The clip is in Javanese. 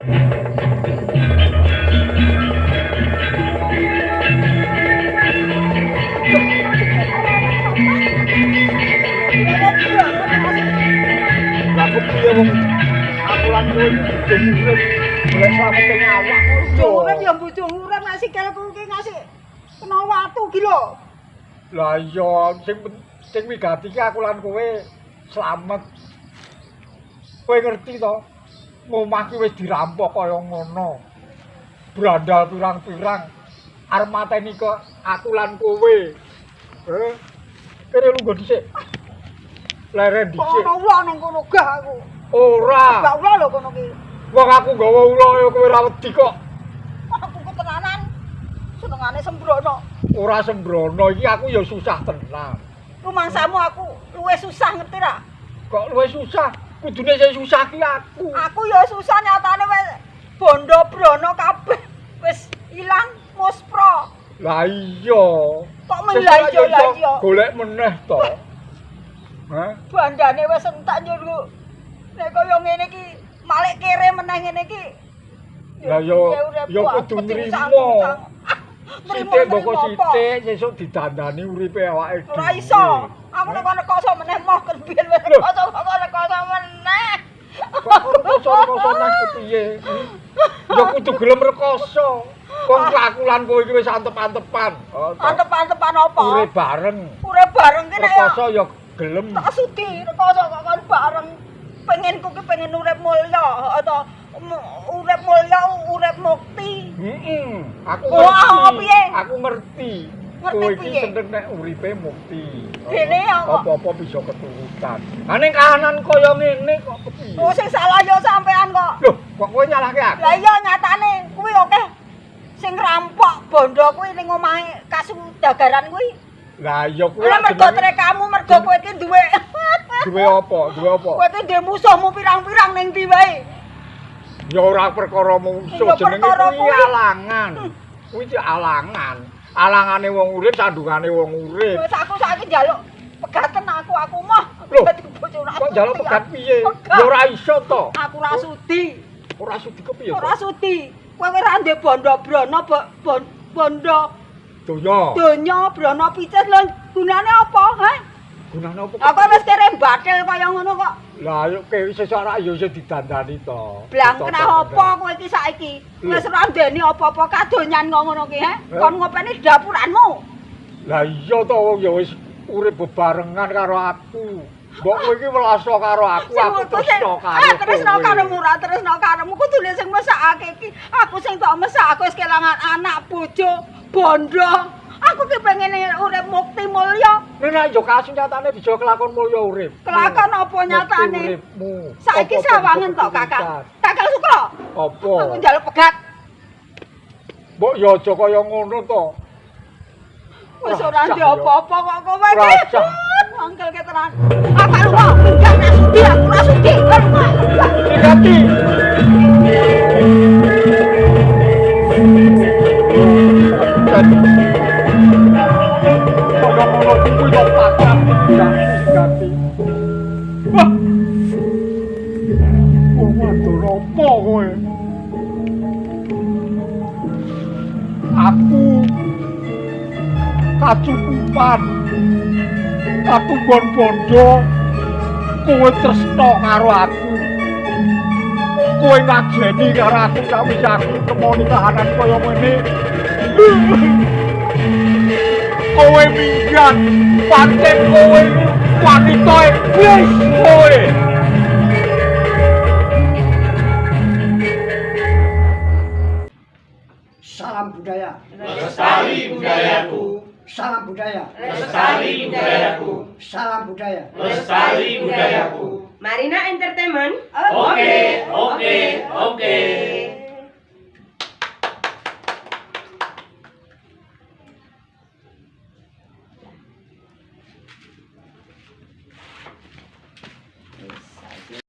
Lah kepiye wong aku lan kowe iki urip golek slametke awak Bojo urip ya bojo urip nek sikilku iki ngasih kena watu iki lho. Lah iya sing wigati ki aku lan kowe slamet. Kowe ngerti to? Omah ki wis dirampok kaya ngono. Brandal pirang-pirang arep mateni kok aku lan kowe. Kene lungguh dhisik. Leren dhisik. Ono ulah nang kono gah aku. Ora. Gak ulah lho kono ki. Wong aku nggawa ula ya kowe ora wedi kok. Aku ketenanan. Senengane sembrono. Ora sembrono iki aku ya susah tenan. Rumangsamu aku luwih susah ngerti ra? Kok luwih susah? Kudune sing susah ki aku. Aku ya susah nyatane wis bondo brono kabeh. Wis ilang muspro. Lah iya. Kok lah iya. Golek meneh to. Hah? Bandane wis entek njur. Nek kaya ngene iki malih kere meneh ngene iki. Lah yo kudu nrimo. Sithik mboko sithik sesuk didandani uripe awake dhewe. Ora iso. Aku nek kono meneh moh kebiyen wis kono meneh. Koso nang kepiye? Yo kudu gelem rekoso. Wong aku lan kowe iki wis antep-antepan. Antep-antepan apa? Urip bareng. Urip bareng ki nek rekoso yo gelem. Tak sudi rekoso kok kon bareng. Pengenku ki pengen urip mulya atau urip mulya urip mukti. Heeh. Aku piye? Aku ngerti. Kowe iki seneng nek uripe mukti. Dene apa-apa bisa keturutan. Ha ning kahanan kaya ngene kok kepiye? Oh sing salah yo sampean kok. Loh, kok kowe nyalahke aku? Lah iya nyatane kuwi oke sing rampok bondo kuwi ning omahe Kasudagaran kuwi. Lah iya kuwi Lah mergo trekamu mergo kowe iki duwe duwe apa? Kowe iki duwe musuhmu pirang-pirang ning ndi wae. Ya ora perkara musuh jenenge kuwi alangan. Kuwi iki alangan. Alangane wong urip sandungane wong urip. Wis aku saiki njaluk pegaten aku mah. Kok njaluk pegat piye? Ya ora iso to. Aku ora sudi. Ora sudi kepiye? Ora sudi. Kowe ora ndek bondo brono bondo donya brono picis lho gunane apa, ha? Gunane apa? Apa wis kere bathil kaya ngono kok. Lah yo sesuk ora yo iso didandani to. Blang kena apa kowe iki saiki? Wis ora ndeni apa-apa kadonyan kok ngono ki, he? Kon ngopeni dapuranmu. Lah iya to wong yo wis urip bebarengan karo aku. Mbok kowe iki welaso karo aku tresno karo. Tresno karomu ora tresno karomu kudune sing mesakake iki. Aku sing tok mesak aku wis kelangan anak bojo bondo. Aku ki pengen urip mukti mulya. Nek yo kasunyatane bisa kelakon mulya urip. Kelakon apa nyatane? Uripmu. Saiki sawangen tok Kakak. Kakak Sukro. Apa? Aku njaluk pegat. Mbok yo aja kaya ngono to. Wis ora ndek apa-apa kok kowe iki. Mangkel ke tenan. Apa lu kok pindah aku ora sudi. Hati. Aku kacukupan katunggon bondo kowe tresno karo aku kowe ngajeni karo aku sawise aku temoni kahanan kaya ngene kowe minggat pancen kowe wanita wis kowe Salam budaya. Lestari budayaku. Salam budaya. Lestari budayaku. Salam budaya. Lestari budayaku. Marina Entertainment. Oke.